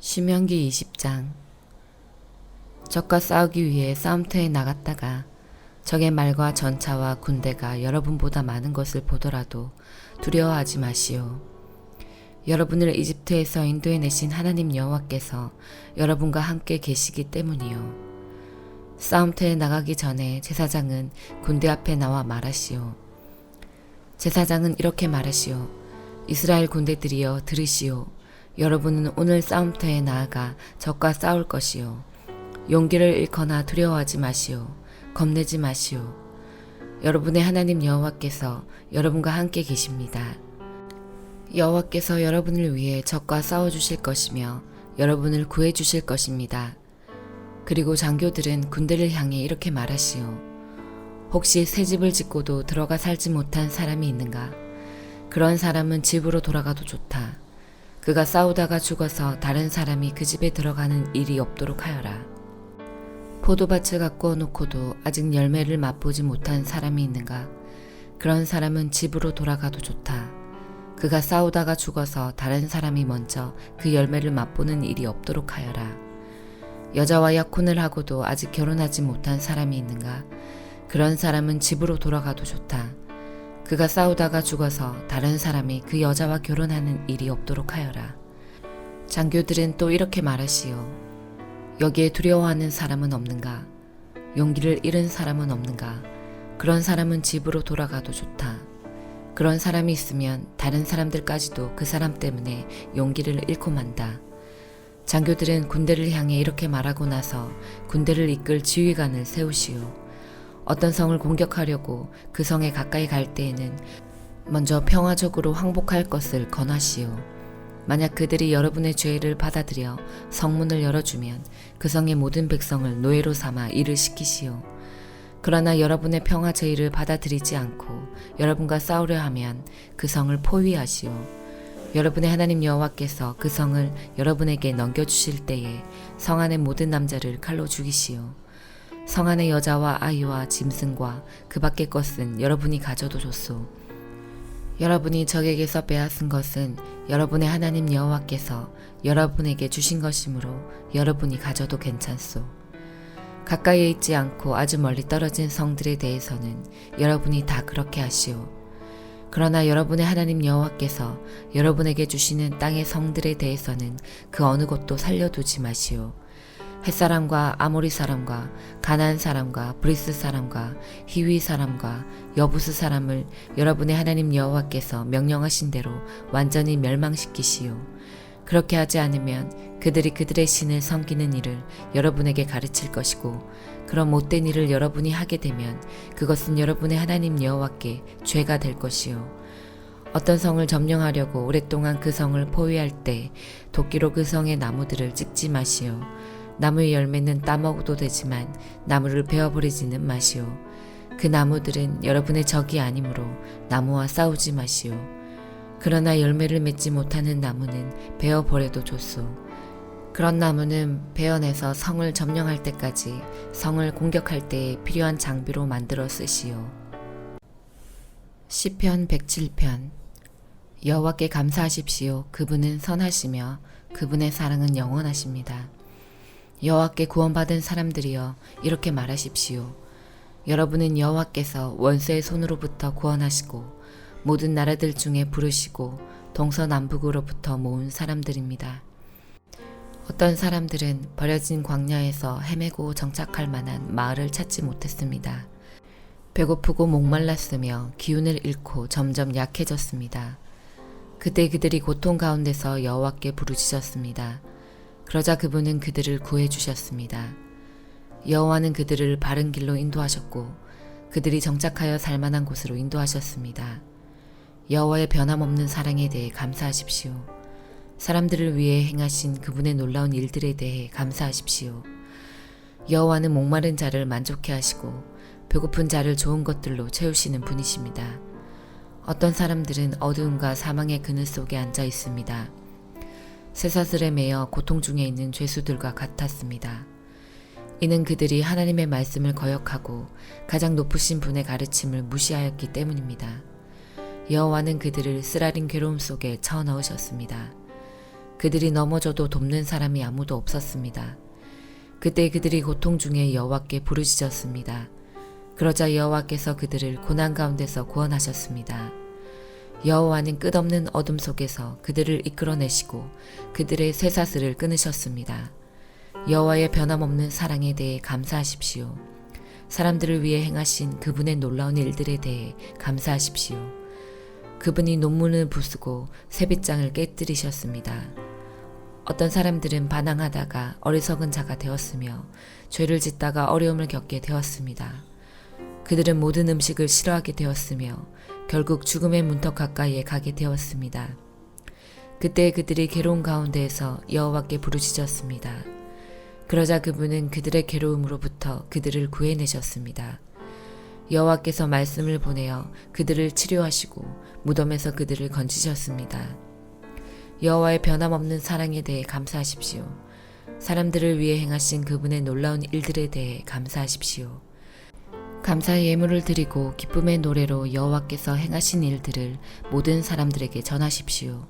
신명기 20장. 적과 싸우기 위해 싸움터에 나갔다가 적의 말과 전차와 군대가 여러분보다 많은 것을 보더라도 두려워하지 마시오. 여러분을 이집트에서 인도해내신 하나님 여호와께서 여러분과 함께 계시기 때문이요. 싸움터에 나가기 전에 제사장은 군대 앞에 나와 말하시오. 제사장은 이렇게 말하시오. 이스라엘 군대들이여 들으시오. 여러분은 오늘 싸움터에 나아가 적과 싸울 것이요. 용기를 잃거나 두려워하지 마시오. 겁내지 마시오. 여러분의 하나님 여호와께서 여러분과 함께 계십니다. 여호와께서 여러분을 위해 적과 싸워주실 것이며 여러분을 구해주실 것입니다. 그리고 장교들은 군대를 향해 이렇게 말하시오. 혹시 새 집을 짓고도 들어가 살지 못한 사람이 있는가? 그런 사람은 집으로 돌아가도 좋다. 그가 싸우다가 죽어서 다른 사람이 그 집에 들어가는 일이 없도록 하여라. 포도밭을 가꾸어 놓고도 아직 열매를 맛보지 못한 사람이 있는가? 그런 사람은 집으로 돌아가도 좋다. 그가 싸우다가 죽어서 다른 사람이 먼저 그 열매를 맛보는 일이 없도록 하여라. 여자와 약혼을 하고도 아직 결혼하지 못한 사람이 있는가? 그런 사람은 집으로 돌아가도 좋다. 그가 싸우다가 죽어서 다른 사람이 그 여자와 결혼하는 일이 없도록 하여라. 장교들은 또 이렇게 말하시오. 여기에 두려워하는 사람은 없는가? 용기를 잃은 사람은 없는가? 그런 사람은 집으로 돌아가도 좋다. 그런 사람이 있으면 다른 사람들까지도 그 사람 때문에 용기를 잃고 만다. 장교들은 군대를 향해 이렇게 말하고 나서 군대를 이끌 지휘관을 세우시오. 어떤 성을 공격하려고 그 성에 가까이 갈 때에는 먼저 평화적으로 항복할 것을 권하시오. 만약 그들이 여러분의 죄를 받아들여 성문을 열어주면 그 성의 모든 백성을 노예로 삼아 일을 시키시오. 그러나 여러분의 평화 제의를 받아들이지 않고 여러분과 싸우려 하면 그 성을 포위하시오. 여러분의 하나님 여호와께서 그 성을 여러분에게 넘겨주실 때에 성 안의 모든 남자를 칼로 죽이시오. 성 안의 여자와 아이와 짐승과 그 밖의 것은 여러분이 가져도 좋소. 여러분이 적에게서 빼앗은 것은 여러분의 하나님 여호와께서 여러분에게 주신 것이므로 여러분이 가져도 괜찮소. 가까이에 있지 않고 아주 멀리 떨어진 성들에 대해서는 여러분이 다 그렇게 하시오. 그러나 여러분의 하나님 여호와께서 여러분에게 주시는 땅의 성들에 대해서는 그 어느 곳도 살려두지 마시오. 햇사람과 아모리 사람과 가나안 사람과 브리스 사람과 히위 사람과 여부스 사람을 여러분의 하나님 여호와께서 명령하신 대로 완전히 멸망시키시오. 그렇게 하지 않으면 그들이 그들의 신을 섬기는 일을 여러분에게 가르칠 것이고, 그런 못된 일을 여러분이 하게 되면 그것은 여러분의 하나님 여호와께 죄가 될 것이요. 어떤 성을 점령하려고 오랫동안 그 성을 포위할 때 도끼로 그 성의 나무들을 찍지 마시오. 나무의 열매는 따먹어도 되지만 나무를 베어버리지는 마시오. 그 나무들은 여러분의 적이 아니므로 나무와 싸우지 마시오. 그러나 열매를 맺지 못하는 나무는 베어버려도 좋소. 그런 나무는 베어내서 성을 점령할 때까지 성을 공격할 때에 필요한 장비로 만들어 쓰시오. 시편 107편. 여호와께 감사하십시오. 그분은 선하시며 그분의 사랑은 영원하십니다. 여호와께 구원받은 사람들이여 이렇게 말하십시오. 여러분은 여호와께서 원수의 손으로부터 구원하시고 모든 나라들 중에 부르시고 동서남북으로부터 모은 사람들입니다. 어떤 사람들은 버려진 광야에서 헤매고 정착할 만한 마을을 찾지 못했습니다. 배고프고 목말랐으며 기운을 잃고 점점 약해졌습니다. 그때 그들이 고통 가운데서 여호와께 부르짖었습니다. 그러자 그분은 그들을 구해주셨습니다. 여호와는 그들을 바른 길로 인도하셨고 그들이 정착하여 살만한 곳으로 인도하셨습니다. 여호와의 변함없는 사랑에 대해 감사하십시오. 사람들을 위해 행하신 그분의 놀라운 일들에 대해 감사하십시오. 여호와는 목마른 자를 만족해 하시고 배고픈 자를 좋은 것들로 채우시는 분이십니다. 어떤 사람들은 어두움과 사망의 그늘 속에 앉아 있습니다. 쇠사슬에 매여 고통 중에 있는 죄수들과 같았습니다. 이는 그들이 하나님의 말씀을 거역하고 가장 높으신 분의 가르침을 무시하였기 때문입니다. 여호와는 그들을 쓰라린 괴로움 속에 쳐넣으셨습니다. 그들이 넘어져도 돕는 사람이 아무도 없었습니다. 그때 그들이 고통 중에 여호와께 부르짖었습니다. 그러자 여호와께서 그들을 고난 가운데서 구원하셨습니다. 여호와는 끝없는 어둠 속에서 그들을 이끌어내시고 그들의 쇠사슬을 끊으셨습니다. 여호와의 변함없는 사랑에 대해 감사하십시오. 사람들을 위해 행하신 그분의 놀라운 일들에 대해 감사하십시오. 그분이 논문을 부수고 새빗장을 깨뜨리셨습니다. 어떤 사람들은 반항하다가 어리석은 자가 되었으며 죄를 짓다가 어려움을 겪게 되었습니다. 그들은 모든 음식을 싫어하게 되었으며 결국 죽음의 문턱 가까이에 가게 되었습니다. 그때 그들이 괴로운 가운데에서 여호와께 부르짖었습니다. 그러자 그분은 그들의 괴로움으로부터 그들을 구해내셨습니다. 여호와께서 말씀을 보내어 그들을 치료하시고 무덤에서 그들을 건지셨습니다. 여호와의 변함없는 사랑에 대해 감사하십시오. 사람들을 위해 행하신 그분의 놀라운 일들에 대해 감사하십시오. 감사의 예물을 드리고 기쁨의 노래로 여호와께서 행하신 일들을 모든 사람들에게 전하십시오.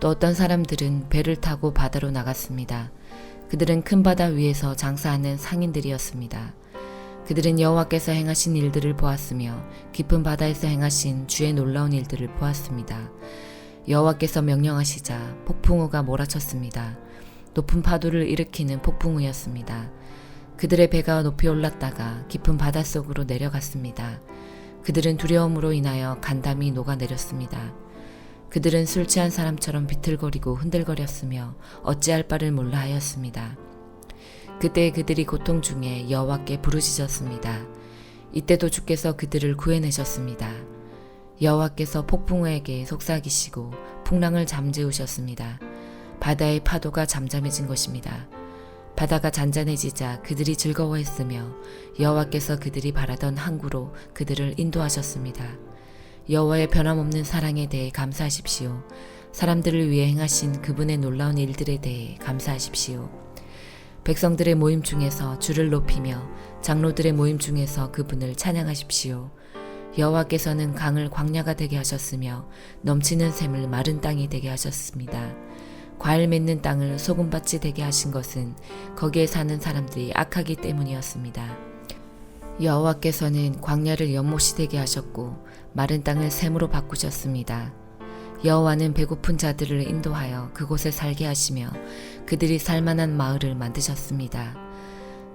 또 어떤 사람들은 배를 타고 바다로 나갔습니다. 그들은 큰 바다 위에서 장사하는 상인들이었습니다. 그들은 여호와께서 행하신 일들을 보았으며 깊은 바다에서 행하신 주의 놀라운 일들을 보았습니다. 여호와께서 명령하시자 폭풍우가 몰아쳤습니다. 높은 파도를 일으키는 폭풍우였습니다. 그들의 배가 높이 올랐다가 깊은 바닷속으로 내려갔습니다. 그들은 두려움으로 인하여 간담이 녹아내렸습니다. 그들은 술 취한 사람처럼 비틀거리고 흔들거렸으며 어찌할 바를 몰라 하였습니다. 그때 그들이 고통 중에 여호와께 부르짖었습니다. 이때도 주께서 그들을 구해내셨습니다. 여호와께서 폭풍우에게 속삭이시고 풍랑을 잠재우셨습니다. 바다의 파도가 잠잠해진 것입니다. 바다가 잔잔해지자 그들이 즐거워했으며 여호와께서 그들이 바라던 항구로 그들을 인도하셨습니다. 여호와의 변함없는 사랑에 대해 감사하십시오. 사람들을 위해 행하신 그분의 놀라운 일들에 대해 감사하십시오. 백성들의 모임 중에서 주를 높이며 장로들의 모임 중에서 그분을 찬양하십시오. 여호와께서는 강을 광야가 되게 하셨으며 넘치는 샘을 마른 땅이 되게 하셨습니다. 과일 맺는 땅을 소금밭이 되게 하신 것은 거기에 사는 사람들이 악하기 때문이었습니다. 여호와께서는 광야를 연못이 되게 하셨고 마른 땅을 샘으로 바꾸셨습니다. 여호와는 배고픈 자들을 인도하여 그곳에 살게 하시며 그들이 살만한 마을을 만드셨습니다.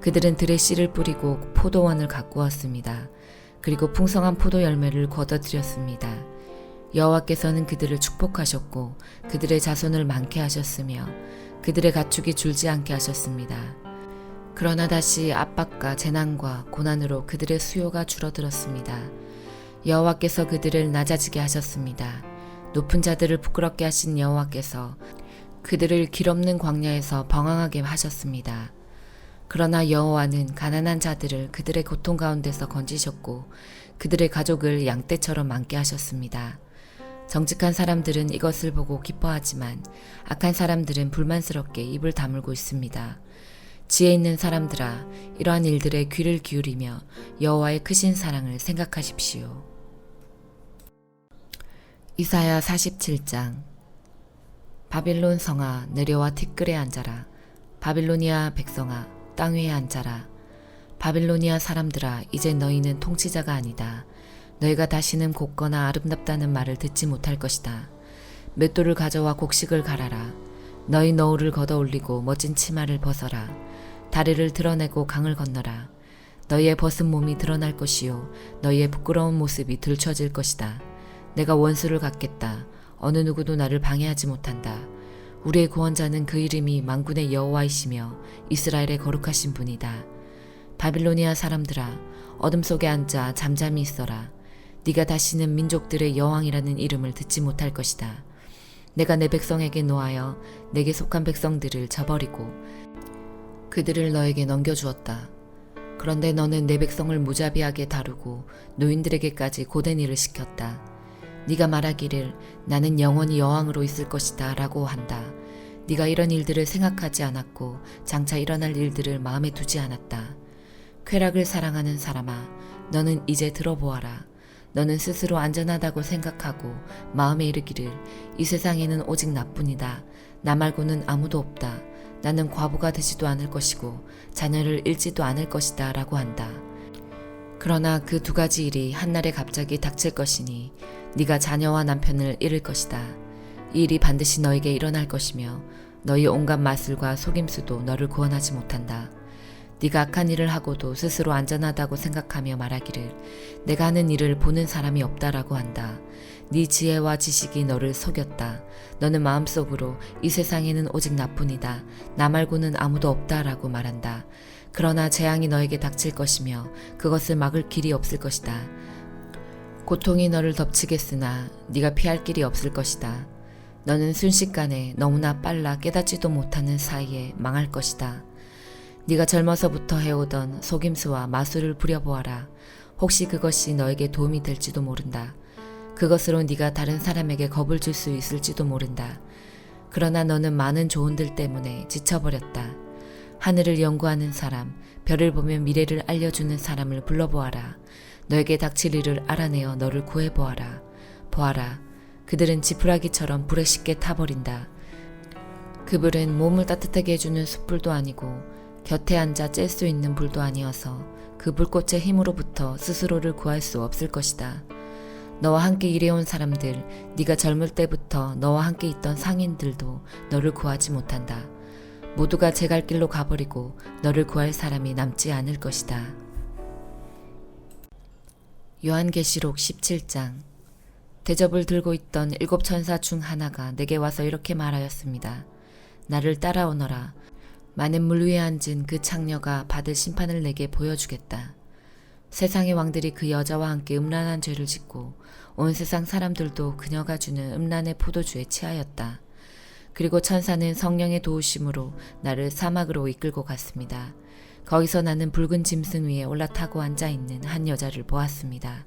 그들은 들에 씨를 뿌리고 포도원을 가꾸었습니다. 그리고 풍성한 포도 열매를 거둬들였습니다. 여호와께서는 그들을 축복하셨고 그들의 자손을 많게 하셨으며 그들의 가축이 줄지 않게 하셨습니다. 그러나 다시 압박과 재난과 고난으로 그들의 수요가 줄어들었습니다. 여호와께서 그들을 낮아지게 하셨습니다. 높은 자들을 부끄럽게 하신 여호와께서 그들을 길 없는 광야에서 방황하게 하셨습니다. 그러나 여호와는 가난한 자들을 그들의 고통 가운데서 건지셨고 그들의 가족을 양떼처럼 많게 하셨습니다. 정직한 사람들은 이것을 보고 기뻐하지만 악한 사람들은 불만스럽게 입을 다물고 있습니다. 지혜 있는 사람들아, 이러한 일들에 귀를 기울이며 여호와의 크신 사랑을 생각하십시오. 이사야 47장. 바빌론 성아, 내려와 티끌에 앉아라. 바빌로니아 백성아, 땅 위에 앉아라. 바빌로니아 사람들아, 이제 너희는 통치자가 아니다. 너희가 다시는 곱거나 아름답다는 말을 듣지 못할 것이다. 맷돌을 가져와 곡식을 갈아라. 너희 너울을 걷어올리고 멋진 치마를 벗어라. 다리를 드러내고 강을 건너라. 너희의 벗은 몸이 드러날 것이요 너희의 부끄러운 모습이 들춰질 것이다. 내가 원수를 갖겠다. 어느 누구도 나를 방해하지 못한다. 우리의 구원자는 그 이름이 만군의 여호와이시며 이스라엘의 거룩하신 분이다. 바빌로니아 사람들아, 어둠 속에 앉아 잠잠히 있어라. 네가 다시는 민족들의 여왕이라는 이름을 듣지 못할 것이다. 내가 내 백성에게 노하여 내게 속한 백성들을 저버리고 그들을 너에게 넘겨주었다. 그런데 너는 내 백성을 무자비하게 다루고 노인들에게까지 고된 일을 시켰다. 네가 말하기를 나는 영원히 여왕으로 있을 것이다 라고 한다. 네가 이런 일들을 생각하지 않았고 장차 일어날 일들을 마음에 두지 않았다. 쾌락을 사랑하는 사람아, 너는 이제 들어보아라. 너는 스스로 안전하다고 생각하고 마음에 이르기를 이 세상에는 오직 나뿐이다. 나 말고는 아무도 없다. 나는 과부가 되지도 않을 것이고 자녀를 잃지도 않을 것이다 라고 한다. 그러나 그 두 가지 일이 한날에 갑자기 닥칠 것이니 네가 자녀와 남편을 잃을 것이다. 이 일이 반드시 너에게 일어날 것이며 너희 온갖 마술과 속임수도 너를 구원하지 못한다. 네가 악한 일을 하고도 스스로 안전하다고 생각하며 말하기를 내가 하는 일을 보는 사람이 없다라고 한다. 네 지혜와 지식이 너를 속였다. 너는 마음속으로 이 세상에는 오직 나뿐이다. 나 말고는 아무도 없다라고 말한다. 그러나 재앙이 너에게 닥칠 것이며 그것을 막을 길이 없을 것이다. 고통이 너를 덮치겠으나 네가 피할 길이 없을 것이다. 너는 순식간에 너무나 빨라 깨닫지도 못하는 사이에 망할 것이다. 네가 젊어서부터 해오던 속임수와 마술을 부려보아라. 혹시 그것이 너에게 도움이 될지도 모른다. 그것으로 네가 다른 사람에게 겁을 줄 수 있을지도 모른다. 그러나 너는 많은 조언들 때문에 지쳐버렸다. 하늘을 연구하는 사람, 별을 보며 미래를 알려주는 사람을 불러보아라. 너에게 닥칠 일을 알아내어 너를 구해보아라. 보아라. 그들은 지푸라기처럼 불에 쉽게 타버린다. 그 불은 몸을 따뜻하게 해주는 숯불도 아니고 곁에 앉아 쬐 수 있는 불도 아니어서 그 불꽃의 힘으로부터 스스로를 구할 수 없을 것이다. 너와 함께 일해온 사람들, 네가 젊을 때부터 너와 함께 있던 상인들도 너를 구하지 못한다. 모두가 제 갈 길로 가버리고 너를 구할 사람이 남지 않을 것이다. 요한계시록 17장. 대접을 들고 있던 7 천사 중 하나가 내게 와서 이렇게 말하였습니다. 나를 따라오너라. 많은 물 위에 앉은 그 창녀가 받을 심판을 내게 보여주겠다. 세상의 왕들이 그 여자와 함께 음란한 죄를 짓고 온 세상 사람들도 그녀가 주는 음란의 포도주에 취하였다. 그리고 천사는 성령의 도우심으로 나를 사막으로 이끌고 갔습니다. 거기서 나는 붉은 짐승 위에 올라타고 앉아있는 한 여자를 보았습니다.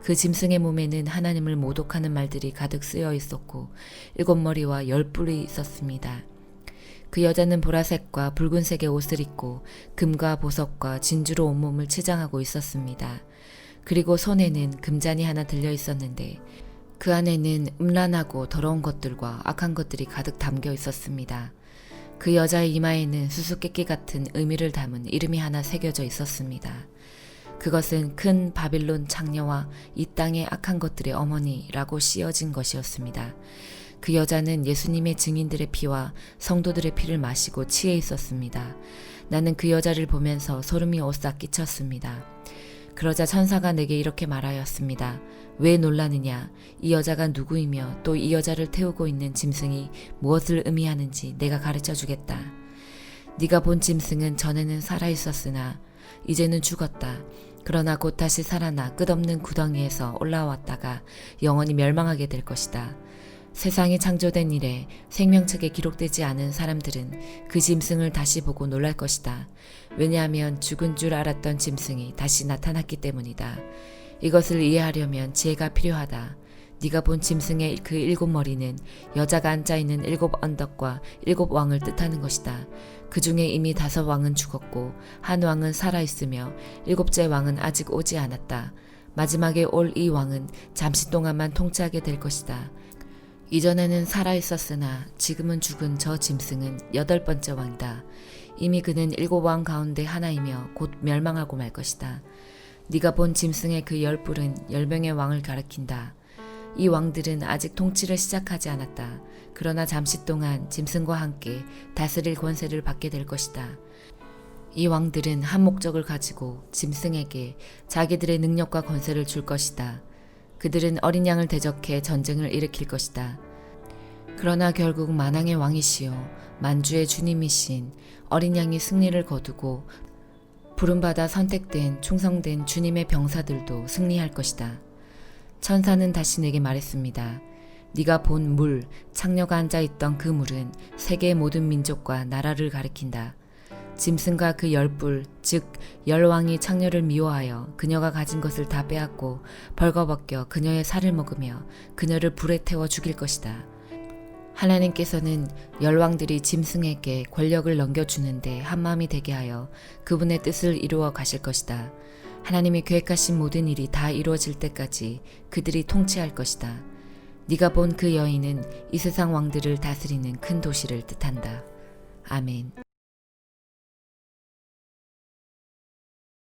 그 짐승의 몸에는 하나님을 모독하는 말들이 가득 쓰여 있었고 7 머리와 10 뿔이 있었습니다. 그 여자는 보라색과 붉은색의 옷을 입고 금과 보석과 진주로 온몸을 치장하고 있었습니다. 그리고 손에는 금잔이 하나 들려 있었는데 그 안에는 음란하고 더러운 것들과 악한 것들이 가득 담겨 있었습니다. 그 여자의 이마에는 수수께끼 같은 의미를 담은 이름이 하나 새겨져 있었습니다. 그것은 큰 바빌론 창녀와 이 땅의 악한 것들의 어머니라고 씌어진 것이었습니다. 그 여자는 예수님의 증인들의 피와 성도들의 피를 마시고 취해 있었습니다. 나는 그 여자를 보면서 소름이 오싹 끼쳤습니다. 그러자 천사가 내게 이렇게 말하였습니다. 왜 놀라느냐? 이 여자가 누구이며 또 이 여자를 태우고 있는 짐승이 무엇을 의미하는지 내가 가르쳐 주겠다. 네가 본 짐승은 전에는 살아있었으나 이제는 죽었다. 그러나 곧 다시 살아나 끝없는 구덩이에서 올라왔다가 영원히 멸망하게 될 것이다. 세상이 창조된 이래 생명책에 기록되지 않은 사람들은 그 짐승을 다시 보고 놀랄 것이다. 왜냐하면 죽은 줄 알았던 짐승이 다시 나타났기 때문이다. 이것을 이해하려면 지혜가 필요하다. 네가 본 짐승의 그 7 머리는 여자가 앉아있는 7 언덕과 7 왕을 뜻하는 것이다. 그 중에 이미 5 왕은 죽었고 한 왕은 살아있으며 7째 왕은 아직 오지 않았다. 마지막에 올 이 왕은 잠시 동안만 통치하게 될 것이다. 이전에는 살아있었으나 지금은 죽은 저 짐승은 8번째 왕이다. 이미 그는 7 왕 가운데 하나이며 곧 멸망하고 말 것이다. 네가 본 짐승의 그 10 뿔은 10명의 왕을 가리킨다. 이 왕들은 아직 통치를 시작하지 않았다. 그러나 잠시 동안 짐승과 함께 다스릴 권세를 받게 될 것이다. 이 왕들은 한 목적을 가지고 짐승에게 자기들의 능력과 권세를 줄 것이다. 그들은 어린 양을 대적해 전쟁을 일으킬 것이다. 그러나 결국 만왕의 왕이시여 만주의 주님이신 어린 양이 승리를 거두고 부름받아 선택된 충성된 주님의 병사들도 승리할 것이다. 천사는 다시 내게 말했습니다. 네가 본 물, 창녀가 앉아있던 그 물은 세계의 모든 민족과 나라를 가리킨다. 짐승과 그 10 뿔, 즉 10 왕이 창녀를 미워하여 그녀가 가진 것을 다 빼앗고 벌거벗겨 그녀의 살을 먹으며 그녀를 불에 태워 죽일 것이다. 하나님께서는 10 왕들이 짐승에게 권력을 넘겨주는데 한마음이 되게 하여 그분의 뜻을 이루어 가실 것이다. 하나님이 계획하신 모든 일이 다 이루어질 때까지 그들이 통치할 것이다. 네가 본 그 여인은 이 세상 왕들을 다스리는 큰 도시를 뜻한다. 아멘.